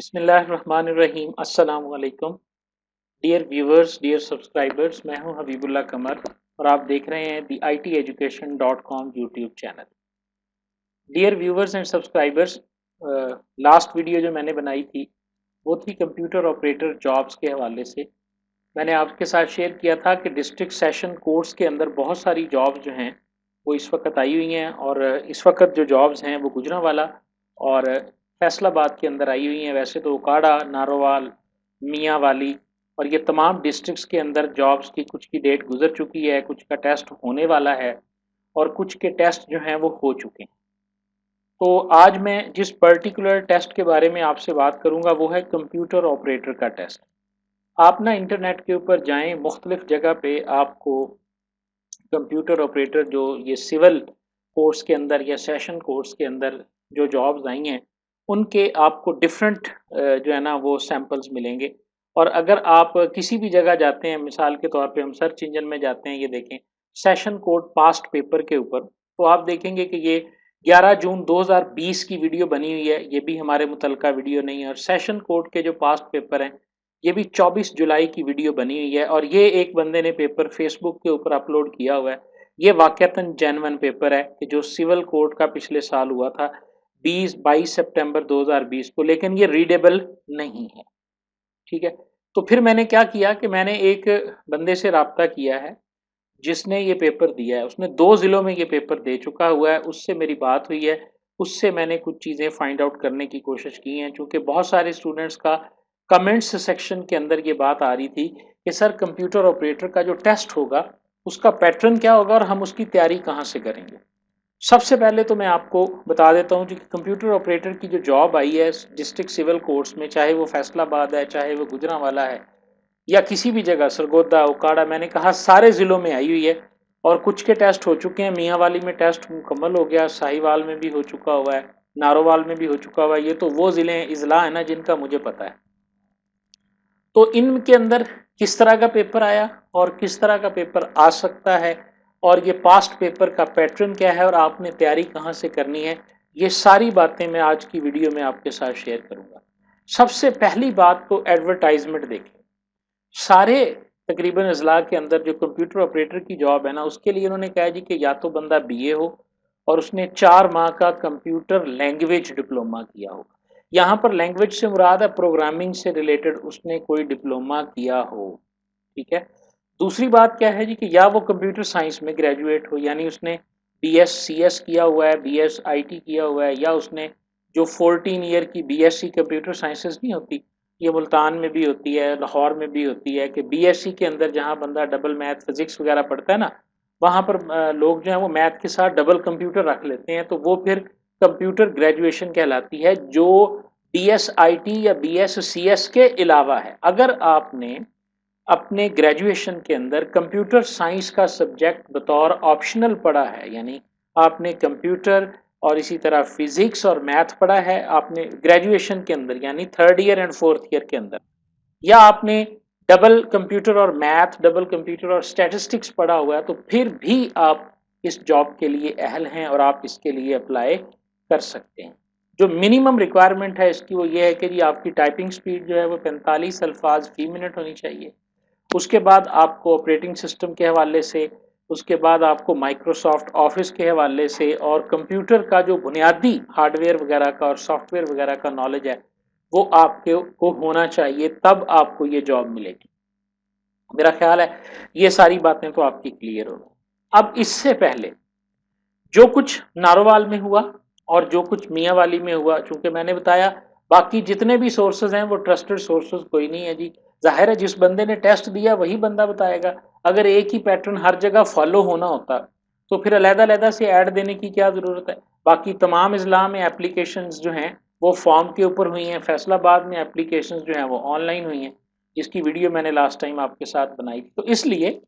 बिस्मिल्लाहिर्रहमानिर्रहीम अस्सलाम वालेकुम डियर व्यूअर्स डियर सब्सक्राइबर्स। मैं हूं हबीबुल्लाह कमर और आप देख रहे हैं the ITeducation.com YouTube channel. Dear viewers and subscribers, last video जो मैंने बनाई थी वो थी कंप्यूटर ऑपरेटर जॉब्स के हवाले से। मैंने आपके साथ शेयर किया था कि डिस्ट्रिक्ट सेशन कोर्स के अंदर बहुत सारी जॉब्स जो हैं वो इस वक्त आई हुई हैं और इस वक्त जो जॉब्स हैं वो गुजरांवाला और फैसलाबाद के अंदर आई हुई हैं। वैसे तो उकाड़ा, नारोवाल, मियाँ वाली और ये तमाम डिस्ट्रिक्ट्स के अंदर जॉब्स की कुछ की डेट गुजर चुकी है, कुछ का टेस्ट होने वाला है और कुछ के टेस्ट जो हैं वो हो चुके हैं। तो आज मैं जिस पर्टिकुलर टेस्ट के बारे में आपसे बात करूंगा वो है कंप्यूटर ऑपरेटर का टेस्ट। आप ना इंटरनेट के ऊपर जाएं, मुख्तलिफ जगह पे आपको कंप्यूटर ऑपरेटर जो ये सिविल कोर्स के अंदर या सेशन कोर्स के अंदर जो जॉब्स आई हैं उनके आपको डिफरेंट जो है ना वो सैंपल्स मिलेंगे। और अगर आप किसी भी जगह जाते हैं, मिसाल के तौर पे हम सर्च इंजन में जाते हैं, ये देखें सेशन कोड पास्ट पेपर के ऊपर, तो आप देखेंगे कि ये 11 जून 2020 की वीडियो बनी हुई है। ये भी हमारे मुतलका वीडियो नहीं है। और सेशन कोड के जो पास्ट पेपर हैं ये भी 24 जुलाई की वीडियो बनी हुई है और ये एक बंदे ने पेपर फेसबुक के ऊपर अपलोड किया हुआ है। ये वाकयातन जेन्युइन पेपर है कि जो सिविल कोड का पिछले साल हुआ था 22 सितंबर 2020 को, लेकिन ये रीडेबल नहीं है। ठीक है, तो फिर मैंने क्या किया कि मैंने एक बंदे से राब्ता किया है जिसने ये पेपर दिया है। उसने 2 ज़िलों में ये पेपर दे चुका हुआ है, उससे मेरी बात हुई है। उससे मैंने कुछ चीज़ें फाइंड आउट करने की कोशिश की हैं, चूँकि बहुत सारे स्टूडेंट्स का कमेंट्स सेक्शन के अंदर ये बात आ रही थी कि सर कंप्यूटर ऑपरेटर का जो टेस्ट होगा, उसका पैटर्न क्या होगा और हम उसकी तैयारी कहाँ से करेंगे? सबसे पहले तो मैं आपको बता देता हूँ कि कंप्यूटर ऑपरेटर की जो जॉब आई है डिस्ट्रिक्ट सिविल कोर्ट्स में, चाहे वो फैसलाबाद है, चाहे वो गुजरांवाला है या किसी भी जगह सरगोदा, उकाड़ा, मैंने कहा सारे ज़िलों में आई हुई है और कुछ के टेस्ट हो चुके हैं। मियाँ वाली में टेस्ट मुकम्मल हो गया, साहिवाल में भी हो चुका हुआ है, नारोवाल में भी हो चुका हुआ है। ये तो वो ज़िले इजला है ना जिनका मुझे पता है। तो इनके अंदर किस तरह का पेपर आया और किस तरह का पेपर आ सकता है और ये पास्ट पेपर का पैटर्न क्या है और आपने तैयारी कहाँ से करनी है, ये सारी बातें मैं आज की वीडियो में आपके साथ शेयर करूंगा। सबसे पहली बात तो एडवर्टाइजमेंट देखें। सारे तकरीबन अजला के अंदर जो कंप्यूटर ऑपरेटर की जॉब है ना उसके लिए उन्होंने कहा जी कि या तो बंदा BA हो और उसने 4 माह का कंप्यूटर लैंग्वेज डिप्लोमा किया हो। यहाँ पर लैंग्वेज से मुराद है प्रोग्रामिंग से रिलेटेड उसने कोई डिप्लोमा किया हो। ठीक है, दूसरी बात क्या है जी कि या वो कंप्यूटर साइंस में ग्रेजुएट हो, यानी उसने BScs किया हुआ है, BSIT किया हुआ है, या उसने जो 14 ईयर की BSc कंप्यूटर साइंसेज नहीं होती, ये मुल्तान में भी होती है, लाहौर में भी होती है, कि BSc के अंदर जहाँ बंदा डबल मैथ फिजिक्स वगैरह पढ़ता है ना, वहाँ पर लोग जो है वो मैथ के साथ डबल कंप्यूटर रख लेते हैं, तो वो फिर कंप्यूटर ग्रेजुएशन कहलाती है, जो BSIT या BScs के अलावा है। अगर आपने अपने ग्रेजुएशन के अंदर कंप्यूटर साइंस का सब्जेक्ट बतौर ऑप्शनल पढ़ा है, यानी आपने कंप्यूटर और इसी तरह फिजिक्स और मैथ पढ़ा है आपने ग्रेजुएशन के अंदर, यानी 3rd year and 4th year के अंदर, या आपने डबल कंप्यूटर और मैथ, डबल कंप्यूटर और स्टैटिस्टिक्स पढ़ा हुआ है, तो फिर भी आप इस जॉब के लिए अहल हैं और आप इसके लिए अप्लाई कर सकते हैं। जो मिनिमम रिक्वायरमेंट है इसकी वो ये है कि जी आपकी टाइपिंग स्पीड जो है वो 45 अल्फाज फी मिनट होनी चाहिए। उसके बाद आपको ऑपरेटिंग सिस्टम के हवाले से, उसके बाद आपको माइक्रोसॉफ्ट ऑफिस के हवाले से और कंप्यूटर का जो बुनियादी हार्डवेयर वगैरह का और सॉफ्टवेयर वगैरह का नॉलेज है वो आपके को होना चाहिए, तब आपको ये जॉब मिलेगी। मेरा ख्याल है ये सारी बातें तो आपकी क्लियर हो गई। अब इससे पहले जो कुछ नारोवाल में हुआ और जो कुछ मियाँ वाली में हुआ, चूंकि मैंने बताया बाकी जितने भी सोर्सेज हैं वो ट्रस्टेड सोर्सेज कोई नहीं है जी। जाहिर है जिस बंदे ने टेस्ट दिया वही बंदा बताएगा। अगर एक ही पैटर्न हर जगह फॉलो होना होता तो फिर अलग-अलग से ऐड देने की क्या ज़रूरत है। बाकी तमाम अजला में एप्लीकेशंस जो हैं वो फॉर्म के ऊपर हुई हैं, फैसलाबाद में एप्लीकेशंस जो हैं वो ऑनलाइन हुई हैं, जिसकी वीडियो मैंने लास्ट टाइम आपके साथ बनाई थी। तो इसलिए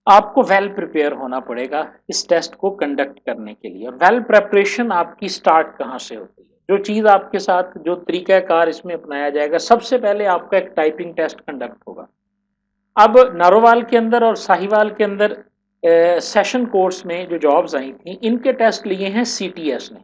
आपको वेल प्रिपेयर होना पड़ेगा इस टेस्ट को कंडक्ट करने के लिए। और वेल प्रेपरेशन आपकी स्टार्ट कहाँ से होती है, जो चीज़ आपके साथ, जो तरीक़ाकार इसमें अपनाया जाएगा, सबसे पहले आपका एक टाइपिंग टेस्ट कंडक्ट होगा। अब नारोवाल के अंदर और साहिवाल के अंदर सेशन कोर्स में जो जॉब्स आई थी इनके टेस्ट लिए हैं CTS ने,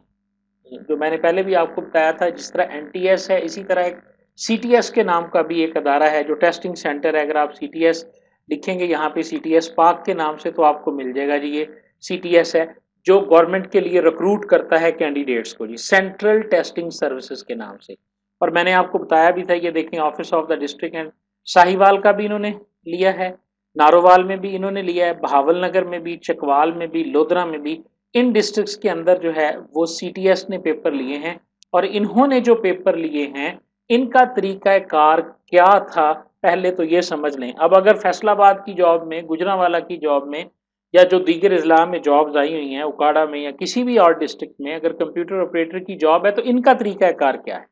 जो मैंने पहले भी आपको बताया था, जिस तरह एनटीएस है इसी तरह एक सीटीएस के नाम का भी एक अदारा है जो टेस्टिंग सेंटर है। अगर आप सीटीएस लिखेंगे यहाँ पे सीटीएस पाक के नाम से तो आपको मिल जाएगा जी। ये सीटीएस है जो गवर्नमेंट के लिए रिक्रूट करता है कैंडिडेट्स को जी, सेंट्रल टेस्टिंग सर्विसेज के नाम से। और मैंने आपको बताया भी था, ये देखें office of the district and Sahiwal का भी इन्होंने लिया है, नारोवाल में भी इन्होंने लिया है, बहावलनगर में भी, चकवाल में भी, लोधरा में भी। इन डिस्ट्रिक्ट्स के अंदर जो है वो सीटीएस ने पेपर लिए हैं। और इन्होंने जो पेपर लिए हैं इनका तरीका कार क्या था पहले तो ये समझ लें। अब अगर फैसलाबाद की जॉब में, गुजरांवाला की जॉब में, या जो दीगर इजला में जॉब्स आई हुई हैं, उकाड़ा में या किसी भी और डिस्ट्रिक्ट में अगर कंप्यूटर ऑपरेटर की जॉब है तो इनका तरीका कार क्या है?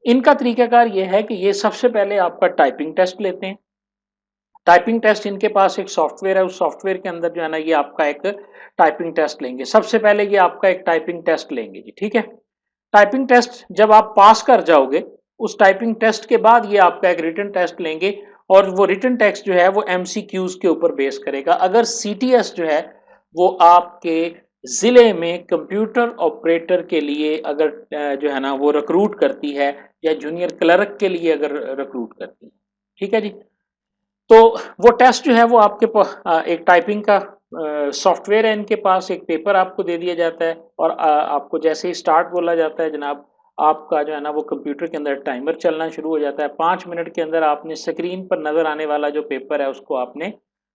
इनका तरीकाकार ये है कि ये सबसे पहले आपका टाइपिंग टेस्ट लेते हैं। टाइपिंग टेस्ट इनके पास एक सॉफ्टवेयर है, उस सॉफ्टवेयर के अंदर जो है ना ये आपका एक टाइपिंग टेस्ट लेंगे। सबसे पहले ये आपका एक टाइपिंग टेस्ट लेंगे जी, ठीक है। टाइपिंग टेस्ट जब आप पास कर जाओगे, उस टाइपिंग टेस्ट के बाद ये आपका एक रिटन टेस्ट लेंगे और वो रिटन टेस्ट जो है वो एमसीक्यूज के ऊपर बेस करेगा। अगर सीटीएस जो है वो आपके जिले में कंप्यूटर ऑपरेटर के लिए अगर जो है ना वो रिक्रूट करती है या जूनियर क्लर्क के लिए अगर रिक्रूट करती है, ठीक है जी। तो वो टेस्ट जो है वो आपके एक टाइपिंग का सॉफ्टवेयर है इनके पास, एक पेपर आपको दे दिया जाता है और आपको जैसे ही स्टार्ट बोला जाता है जनाब, आपका जो है ना वो कंप्यूटर के अंदर टाइमर चलना शुरू हो जाता है। 5 मिनट के अंदर आपने स्क्रीन पर नजर आने वाला जो पेपर है उसको आपने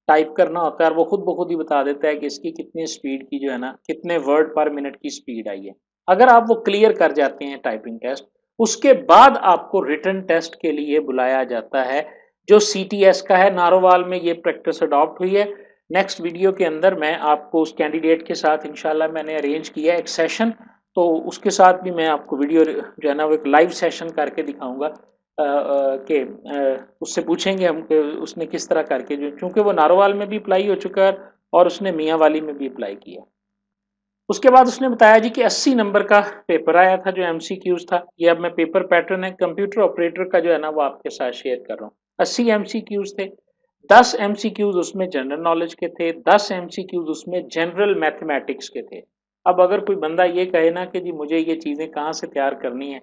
टाइप करना होता है और वो खुद ब खुद ही बता देता है कि इसकी कितनी स्पीड की जो है ना, कितने वर्ड पर मिनट की स्पीड आई है। अगर आप वो क्लियर कर जाते हैं टाइपिंग टेस्ट, उसके बाद आपको रिटन टेस्ट के लिए बुलाया जाता है जो सीटीएस का है। नारोवाल में ये प्रैक्टिस अडॉप्ट हुई है। नेक्स्ट वीडियो के अंदर मैं आपको उस कैंडिडेट के साथ इंशाल्लाह मैंने अरेंज किया एक सेशन, तो उसके साथ भी मैं आपको वीडियो जो है ना वो एक लाइव सेशन करके दिखाऊंगा कि उससे पूछेंगे हम कि उसने किस तरह करके, जो चूंकि वो नारोवाल में भी अप्लाई हो चुका है और उसने मियाँ वाली में भी अप्लाई किया। उसके बाद उसने बताया जी कि 80 नंबर का पेपर आया था जो एमसीक्यूज था। ये अब मैं पेपर पैटर्न है कंप्यूटर ऑपरेटर का जो है ना वो आपके साथ शेयर कर रहा हूँ। 80 एमसीक्यूज थे, 10 एमसीक्यूज उसमें जनरल नॉलेज के थे, 10 एमसीक्यूज उसमें जनरल मैथमेटिक्स के थे। अब अगर कोई बंदा ये कहे ना कि जी मुझे ये चीज़ें कहाँ से तैयार करनी है,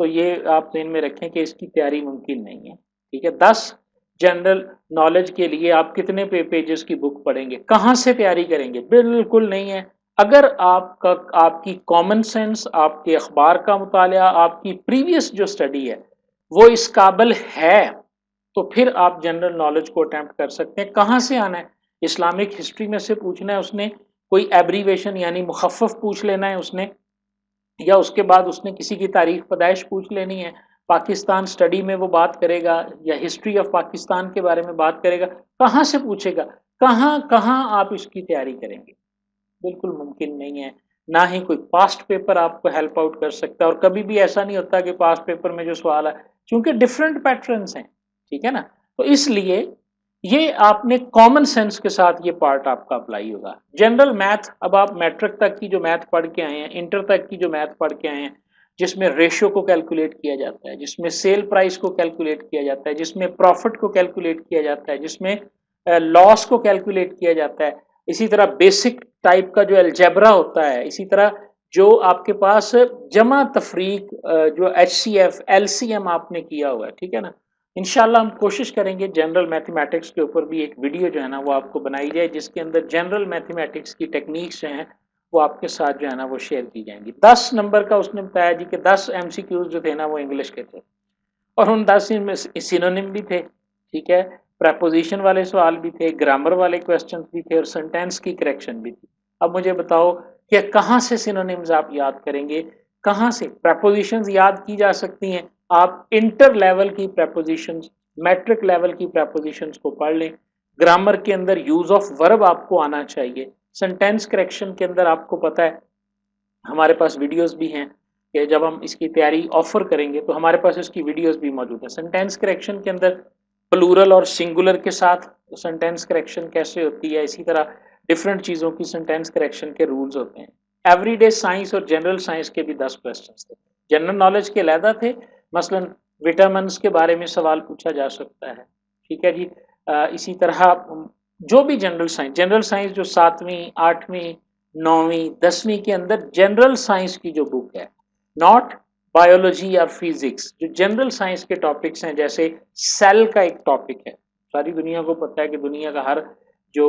तो ये आप ध्यान में रखें कि इसकी तैयारी मुमकिन नहीं है, ठीक है। 10 जनरल नॉलेज के लिए आप कितने पेजेस की बुक पढ़ेंगे, कहाँ से तैयारी करेंगे? बिल्कुल नहीं है। अगर आपका आपकी कॉमन सेंस, आपके अखबार का मुतालिया, आपकी प्रीवियस जो स्टडी है वो इस काबिल है तो फिर आप जनरल नॉलेज को अटेम्प्ट कर सकते हैं। कहाँ से आना है? इस्लामिक हिस्ट्री में से पूछना है उसने, कोई एब्रीवेशन यानी मुखफ़फ़ पूछ लेना है उसने, या उसके बाद उसने किसी की तारीख पैदाइश पूछ लेनी है। पाकिस्तान स्टडी में वो बात करेगा या हिस्ट्री ऑफ पाकिस्तान के बारे में बात करेगा, कहाँ से पूछेगा? कहाँ कहाँ आप इसकी तैयारी करेंगे? बिल्कुल मुमकिन नहीं है। ना ही कोई पास्ट पेपर आपको हेल्प आउट कर सकता है और कभी भी ऐसा नहीं होता कि पास्ट पेपर में जो सवाल है, क्योंकि डिफरेंट पैटर्न्स हैं, ठीक है ना। तो इसलिए ये आपने कॉमन सेंस के साथ ये पार्ट आपका अप्लाई होगा। जनरल मैथ, अब आप मैट्रिक तक की जो मैथ पढ़ के आए हैं, इंटर तक की जो मैथ पढ़ के आए हैं, जिसमें रेशियो को कैलकुलेट किया जाता है, जिसमें सेल प्राइस को कैलकुलेट किया जाता है, जिसमें प्रॉफिट को कैलकुलेट किया जाता है, जिसमें लॉस को कैलकुलेट किया जाता है, इसी तरह बेसिक टाइप का जो अलजेब्रा होता है, इसी तरह जो आपके पास जमा तफरीक जो HCF LCM आपने किया हुआ है, ठीक है ना। इंशाल्लाह हम कोशिश करेंगे जनरल मैथमेटिक्स के ऊपर भी एक वीडियो जो है ना वो आपको बनाई जाए, जिसके अंदर जनरल मैथमेटिक्स की टेक्निक्स जो हैं वो आपके साथ जो है ना वो शेयर की जाएंगी। 10 नंबर का उसने बताया जी कि 10 MCQs जो थे ना वो इंग्लिश के थे और उन 10 में सिनोनिम भी थे, ठीक है, प्रेपोजिशन वाले सवाल भी थे, ग्रामर वाले क्वेश्चन भी थे और सेंटेंस की करेक्शन भी थी। अब मुझे बताओ कि कहाँ से सिनोनिम्स आप याद करेंगे? कहाँ से? प्रेपोजिशंस याद की जा सकती हैं, आप इंटर लेवल की प्रेपोजिशंस, मैट्रिक लेवल की प्रेपोजिशंस को पढ़ लें। ग्रामर के अंदर यूज ऑफ वर्ब आपको आना चाहिए। सेंटेंस करेक्शन के अंदर आपको पता है हमारे पास वीडियोस भी हैं कि जब हम इसकी तैयारी ऑफर करेंगे तो हमारे पास इसकी वीडियोस भी मौजूद है। सेंटेंस करेक्शन के अंदर प्लूरल और सिंगुलर के साथ सेंटेंस करेक्शन कैसे होती है, इसी तरह डिफरेंट चीज़ों की सेंटेंस करेक्शन के रूल्स होते हैं। एवरीडे साइंस और जनरल साइंस के भी 10 क्वेश्चंस थे। जनरल नॉलेज के अलहदा थे, मसलन विटामिन के बारे में सवाल पूछा जा सकता है, ठीक है जी। इसी तरह जो भी जनरल साइंस जो 7वीं 8वीं 9वीं 10वीं के अंदर जनरल साइंस की जो बुक है, नॉट बायोलॉजी या फिजिक्स, जो जनरल साइंस के टॉपिक्स हैं, जैसे सेल का एक टॉपिक है। सारी दुनिया को पता है कि दुनिया का हर जो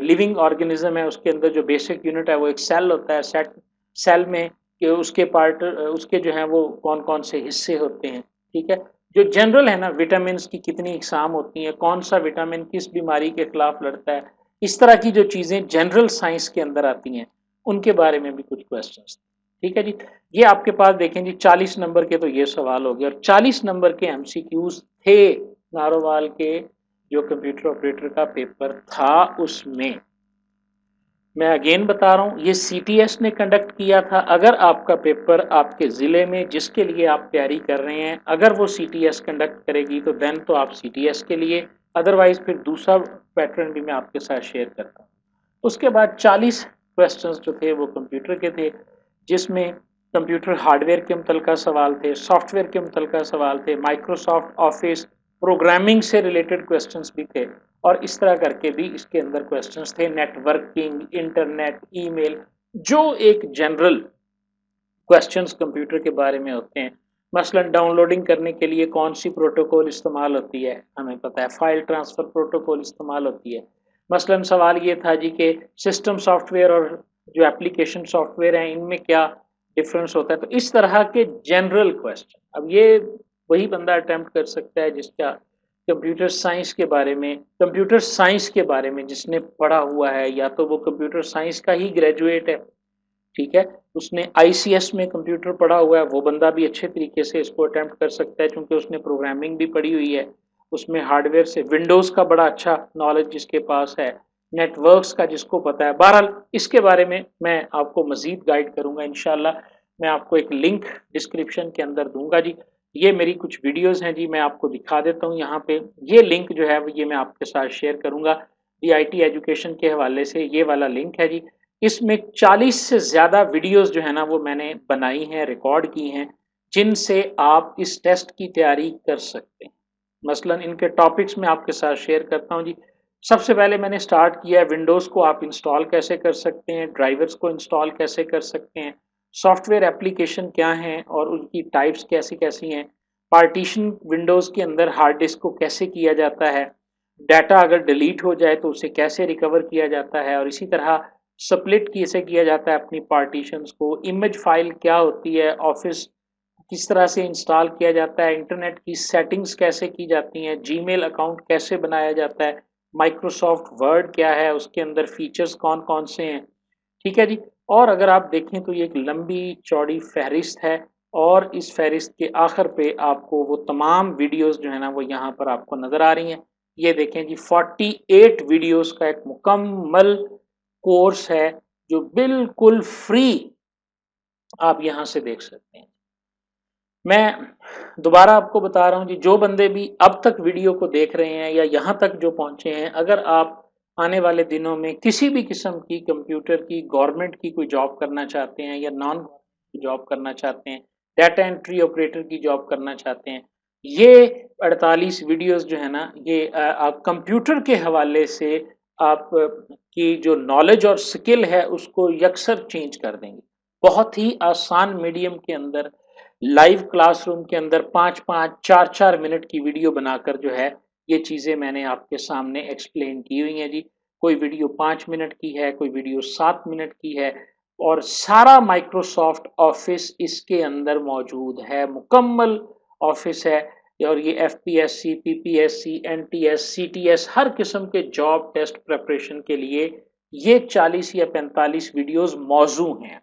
लिविंग ऑर्गेनिज्म है उसके अंदर जो बेसिक यूनिट है वो एक सेल होता है। सेल में कि उसके पार्ट उसके जो है वो कौन कौन से हिस्से होते हैं, ठीक है। जो जनरल है ना, विटामिन की कितनी इकसाम होती है, कौन सा विटामिन किस बीमारी के खिलाफ लड़ता है, इस तरह की जो चीजें जनरल साइंस के अंदर आती हैं उनके बारे में भी कुछ क्वेश्चंस। ठीक है जी। ये आपके पास देखें जी, 40 नंबर के तो ये सवाल हो गए, और 40 नंबर के एमसीक्यूज थे नारोवाल के जो कंप्यूटर ऑपरेटर का पेपर था उसमें। मैं अगेन बता रहा हूँ, ये सीटीएस ने कंडक्ट किया था। अगर आपका पेपर आपके ज़िले में जिसके लिए आप तैयारी कर रहे हैं, अगर वो सीटीएस कंडक्ट करेगी तो देन तो आप सीटीएस के लिए, अदरवाइज फिर दूसरा पैटर्न भी मैं आपके साथ शेयर करता हूँ। उसके बाद 40 क्वेश्चंस जो थे वो कंप्यूटर के थे, जिसमें कंप्यूटर हार्डवेयर के मुतलका सवाल थे, सॉफ्टवेयर के मुतलका सवाल थे, माइक्रोसॉफ्ट ऑफिस प्रोग्रामिंग से रिलेटेड क्वेश्चंस भी थे, और इस तरह करके भी इसके अंदर क्वेश्चंस थे, नेटवर्किंग, इंटरनेट, ईमेल, जो एक जनरल क्वेश्चंस कंप्यूटर के बारे में होते हैं। मसलन डाउनलोडिंग करने के लिए कौन सी प्रोटोकॉल इस्तेमाल होती है, हमें पता है फाइल ट्रांसफ़र प्रोटोकॉल इस्तेमाल होती है। मसलन सवाल ये था जी कि सिस्टम सॉफ्टवेयर और जो एप्लीकेशन सॉफ्टवेयर हैं इनमें क्या डिफरेंस होता है। तो इस तरह के जनरल क्वेश्चन, अब ये वही बंदा अटेम्प्ट कर सकता है जिसका कंप्यूटर साइंस के बारे में जिसने पढ़ा हुआ है, या तो वो कंप्यूटर साइंस का ही ग्रेजुएट है, ठीक है, उसने आईसीएस में कंप्यूटर पढ़ा हुआ है, वो बंदा भी अच्छे तरीके से इसको अटेम्प्ट कर सकता है क्योंकि उसने प्रोग्रामिंग भी पढ़ी हुई है, उसमें हार्डवेयर से विंडोज़ का बड़ा अच्छा नॉलेज जिसके पास है, नेटवर्क्स का जिसको पता है। बहरहाल इसके बारे में मैं आपको मज़ीद गाइड करूँगा इंशाल्लाह। मैं आपको एक लिंक डिस्क्रिप्शन के अंदर दूँगा जी। ये मेरी कुछ वीडियोज़ हैं जी, मैं आपको दिखा देता हूँ यहाँ पे। ये लिंक जो है ये मैं आपके साथ शेयर करूँगा। डीआईटी एजुकेशन के हवाले से ये वाला लिंक है जी। इसमें 40 से ज़्यादा वीडियोज़ जो है ना वो मैंने बनाई हैं, रिकॉर्ड की हैं, जिनसे आप इस टेस्ट की तैयारी कर सकते हैं। मसलन इनके टॉपिक्स मैं आपके साथ शेयर करता हूँ जी। सबसे पहले मैंने स्टार्ट किया है विंडोज़ को आप इंस्टॉल कैसे कर सकते हैं, ड्राइवर्स को इंस्टॉल कैसे कर सकते हैं, सॉफ्टवेयर एप्लीकेशन क्या हैं और उनकी टाइप्स कैसी-कैसी हैं, पार्टीशन विंडोज़ के अंदर हार्ड डिस्क को कैसे किया जाता है, डाटा अगर डिलीट हो जाए तो उसे कैसे रिकवर किया जाता है, और इसी तरह स्प्लिट कैसे किया जाता है अपनी पार्टीशंस को, इमेज फाइल क्या होती है, ऑफिस किस तरह से इंस्टॉल किया जाता है, इंटरनेट की सेटिंग्स कैसे की जाती हैं, जीमेल अकाउंट कैसे बनाया जाता है, माइक्रोसॉफ्ट वर्ड क्या है, उसके अंदर फीचर्स कौन-कौन से हैं, ठीक है जी। और अगर आप देखें तो ये एक लंबी चौड़ी फ़हरिस्त है, और इस फ़हरिस्त के आखिर पे आपको वो तमाम वीडियोज़ जो है ना वो यहाँ पर आपको नज़र आ रही हैं। ये देखें जी, 48 वीडियोज़ का एक मुकम्मल कोर्स है जो बिल्कुल फ्री आप यहाँ से देख सकते हैं। मैं दोबारा आपको बता रहा हूँ जी, जो बंदे भी अब तक वीडियो को देख रहे हैं या यहाँ तक जो पहुँचे हैं, अगर आप आने वाले दिनों में किसी भी किस्म की कंप्यूटर की गवर्नमेंट की कोई जॉब करना चाहते हैं या नॉन गवर्नमेंट जॉब करना चाहते हैं, डाटा एंट्री ऑपरेटर की जॉब करना चाहते हैं, ये 48 वीडियोज़ जो है ना ये आप कंप्यूटर के हवाले से आप की जो नॉलेज और स्किल है उसको यकसर चेंज कर देंगे। बहुत ही आसान मीडियम के अंदर लाइव क्लासरूम के अंदर 5-5, 4-4 मिनट की वीडियो बनाकर जो है, ये चीज़ें मैंने आपके सामने एक्सप्लेन की हुई हैं जी। कोई वीडियो 5 मिनट की है, कोई वीडियो 7 मिनट की है, और सारा माइक्रोसॉफ्ट ऑफ़िस इसके अंदर मौजूद है, मुकम्मल ऑफ़िस है। और ये एफपीएससी, पीपीएससी, एनटीएस, सीटीएस हर किस्म के जॉब टेस्ट प्रिपरेशन के लिए ये 40 या 45 वीडियोज़ मौज़ू हैं।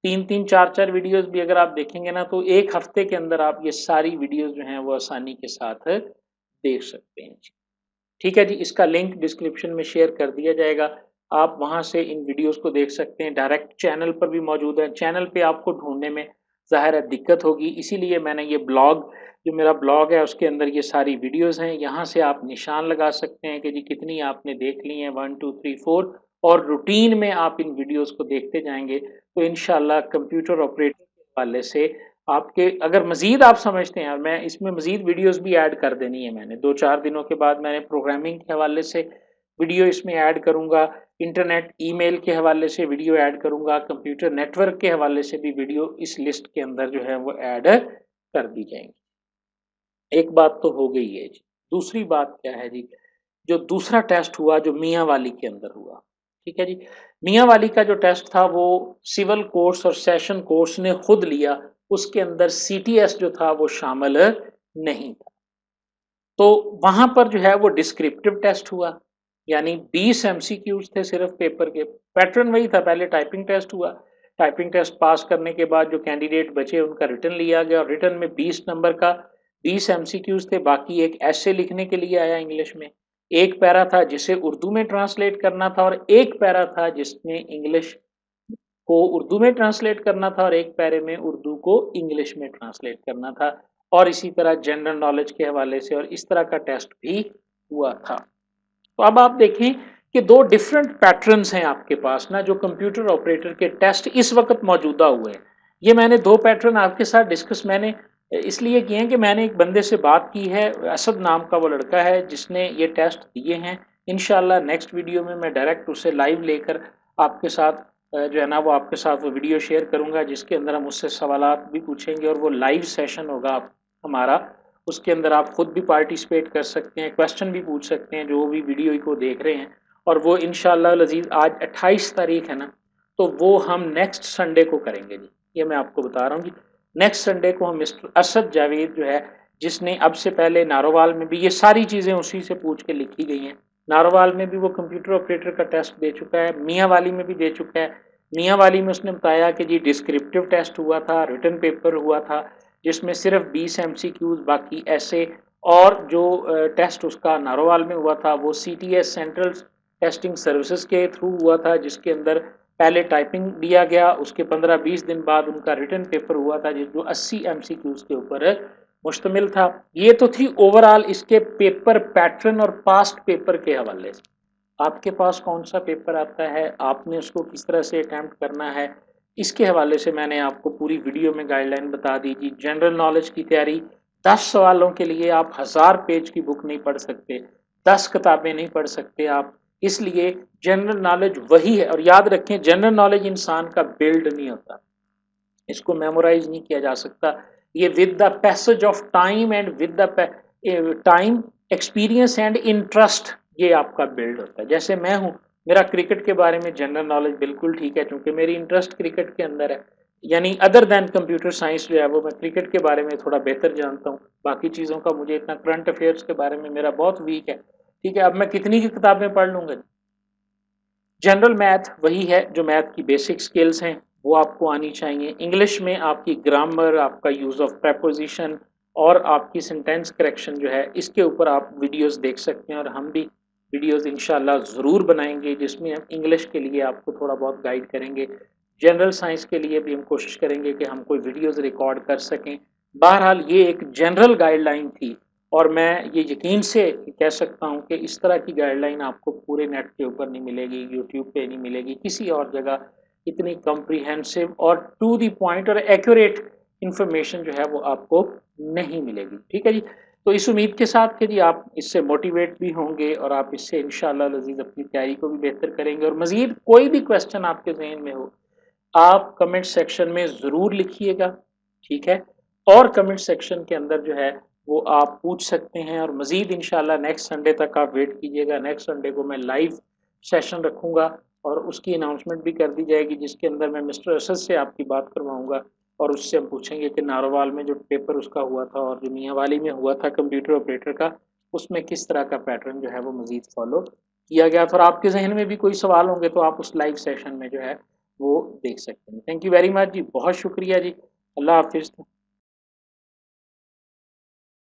3-3, 4-4 वीडियोज़ भी अगर आप देखेंगे ना तो 1 हफ्ते के अंदर आप ये सारी वीडियोज़ जो हैं वो आसानी के साथ देख सकते हैं जी। ठीक है जी, इसका लिंक डिस्क्रिप्शन में शेयर कर दिया जाएगा। आप वहाँ से इन वीडियोज़ को देख सकते हैं। डायरेक्ट चैनल पर भी मौजूद है। चैनल पे आपको ढूँढने में ज़ाहिर है दिक्कत होगी, इसीलिए मैंने ये ब्लॉग, जो मेरा ब्लॉग है उसके अंदर ये सारी वीडियोज़ हैं। यहाँ से आप निशान लगा सकते हैं कि जी कितनी आपने देख ली हैं, 1, 2, 3, 4, और रूटीन में आप इन वीडियोज़ को देखते जाएँगे तो इंशाल्लाह कंप्यूटर ऑपरेटर के हवाले से आपके, अगर मज़ीद आप समझते हैं, मैं इसमें मज़ीद वीडियोज़ भी ऐड कर देनी है मैंने, 2-4 दिनों के बाद मैंने प्रोग्रामिंग के हवाले से वीडियो इसमें ऐड करूँगा, इंटरनेट ईमेल के हवाले से वीडियो ऐड करूंगा, कंप्यूटर नेटवर्क के हवाले से भी वीडियो इस लिस्ट के अंदर जो है वो ऐड कर दी जाएंगी। एक बात तो हो गई है जी। दूसरी बात क्या है जी, जो दूसरा टेस्ट हुआ जो मियाँ वाली के अंदर हुआ, ठीक है जी। मियाँ वाली का जो टेस्ट था वो सिविल कोर्ट्स और सेशन कोर्ट्स ने खुद लिया, उसके अंदर सीटीएस जो था वो शामिल नहीं था। तो वहां पर जो है वो डिस्क्रिप्टिव टेस्ट हुआ, यानी 20 एमसीक्यूज थे सिर्फ पेपर के। पैटर्न वही था, पहले टाइपिंग टेस्ट हुआ, टाइपिंग टेस्ट पास करने के बाद जो कैंडिडेट बचे उनका रिटर्न लिया गया और रिटर्न में 20 नंबर का 20 एमसीक्यूज थे, बाकी एक ऐसे लिखने के लिए आया इंग्लिश में, एक पैरा था जिसे उर्दू में ट्रांसलेट करना था और एक पैरा था जिसमें इंग्लिश को उर्दू में ट्रांसलेट करना था और एक पैरे में उर्दू को इंग्लिश में ट्रांसलेट करना था। और इसी तरह जनरल नॉलेज के हवाले से और इस तरह का टेस्ट भी हुआ था। तो अब आप देखें कि दो डिफरेंट पैटर्न्स हैं आपके पास ना, जो कंप्यूटर ऑपरेटर के टेस्ट इस वक्त मौजूदा हुए हैं। ये मैंने दो पैटर्न आपके साथ डिस्कस मैंने इसलिए किए हैं कि मैंने एक बंदे से बात की है, असद नाम का वो लड़का है जिसने ये टेस्ट दिए हैं। इंशाल्लाह नेक्स्ट वीडियो में मैं डायरेक्ट उसे लाइव लेकर आपके साथ जो है ना वो आपके साथ वो वीडियो शेयर करूंगा, जिसके अंदर हम उससे सवालात भी पूछेंगे और वो लाइव सेशन होगा हमारा। उसके अंदर आप खुद भी पार्टिसिपेट कर सकते हैं, क्वेश्चन भी पूछ सकते हैं जो भी वीडियो को देख रहे हैं। और वो इंशाल्लाह लजीज आज 28 तारीख है ना, तो वो हम नेक्स्ट संडे को करेंगे जी। ये मैं आपको बता रहा हूँ जी, नेक्स्ट संडे को हम मिस्टर असद जावेद जो है, जिसने अब से पहले नारोवाल में भी ये सारी चीज़ें उसी से पूछ के लिखी गई हैं। नारोवाल में भी वो कंप्यूटर ऑपरेटर का टेस्ट दे चुका है, मियाँ वाली में भी दे चुका है। मियाँ वाली में उसने बताया कि जी डिस्क्रिप्टिव टेस्ट हुआ था, रिटन पेपर हुआ था जिसमें सिर्फ 20 एमसीक्यूज, बाकी ऐसे। और जो टेस्ट उसका नारोवाल में हुआ था वो सीटीएस सेंट्रल टेस्टिंग सर्विसेज के थ्रू हुआ था, जिसके अंदर पहले टाइपिंग दिया गया, उसके 15-20 दिन बाद उनका रिटन पेपर हुआ था जो 80 एमसीक्यूज के ऊपर मुश्तमिल था। ये तो थी ओवरऑल इसके पेपर पैटर्न और पास्ट पेपर के हवाले से। आपके पास कौन सा पेपर आता है, आपने उसको किस तरह से अटेम्प्ट करना है, इसके हवाले से मैंने आपको पूरी वीडियो में गाइडलाइन बता दी जी। जनरल नॉलेज की तैयारी 10 सवालों के लिए आप 1000 पेज की बुक नहीं पढ़ सकते, 10 किताबें नहीं पढ़ सकते आप। इसलिए जनरल नॉलेज वही है, और याद रखें जनरल नॉलेज इंसान का बिल्ड नहीं होता, इसको मेमोराइज नहीं किया जा सकता। ये with the passage of time and with the time experience and interest ये आपका बिल्ड होता है। जैसे मैं हूँ, मेरा क्रिकेट के बारे में जनरल नॉलेज बिल्कुल ठीक है क्योंकि मेरी इंटरेस्ट क्रिकेट के अंदर है, यानी अदर देन कंप्यूटर साइंस जो है वो मैं क्रिकेट के बारे में थोड़ा बेहतर जानता हूँ। बाकी चीज़ों का मुझे इतना करंट अफेयर्स के बारे में मेरा बहुत वीक है, ठीक है। अब मैं कितनी की किताबें पढ़ लूँगा। जनरल मैथ वही है, जो मैथ की बेसिक स्किल्स हैं वो आपको आनी चाहिए। इंग्लिश में आपकी ग्रामर, आपका यूज़ ऑफ प्रेपोजिशन और आपकी सेंटेंस करेक्शन जो है, इसके ऊपर आप वीडियोस देख सकते हैं। और हम भी वीडियोस इंशाल्लाह ज़रूर बनाएंगे जिसमें हम इंग्लिश के लिए आपको थोड़ा बहुत गाइड करेंगे। जनरल साइंस के लिए भी हम कोशिश करेंगे कि हम कोई वीडियोस रिकॉर्ड कर सकें। बहरहाल ये एक जनरल गाइडलाइन थी और मैं ये यकीन से कह सकता हूँ कि इस तरह की गाइडलाइन आपको पूरे नेट के ऊपर नहीं मिलेगी, यूट्यूब पे नहीं मिलेगी, किसी और जगह इतनी कॉम्प्रिहेंसिव और टू द पॉइंट और एक्यूरेट इंफॉर्मेशन जो है वो आपको नहीं मिलेगी, ठीक है जी। तो इस उम्मीद के साथ कि जी आप इससे मोटिवेट भी होंगे और आप इससे इंशाल्लाह लजीज अपनी तैयारी को भी बेहतर करेंगे। और मज़ीद कोई भी क्वेश्चन आपके जहन में हो आप कमेंट सेक्शन में ज़रूर लिखिएगा, ठीक है। और कमेंट सेक्शन के अंदर जो है वो आप पूछ सकते हैं। और मज़ीद इंशाल्लाह नेक्स्ट संडे तक आप वेट कीजिएगा। नेक्स्ट संडे को मैं लाइव सेशन रखूँगा और उसकी अनाउंसमेंट भी कर दी जाएगी, जिसके अंदर मैं मिस्टर असद से आपकी बात करवाऊँगा और उससे हम पूछेंगे कि नारोवाल में जो पेपर उसका हुआ था और जो मियांवाली में हुआ था कंप्यूटर ऑपरेटर का, उसमें किस तरह का पैटर्न जो है वो मज़ीद फॉलो किया गया था। और आपके जहन में भी कोई सवाल होंगे तो आप उस लाइव सेशन में जो है वो देख सकते हैं। थैंक यू वेरी मच जी, बहुत शुक्रिया जी, अल्लाह हाफिज़।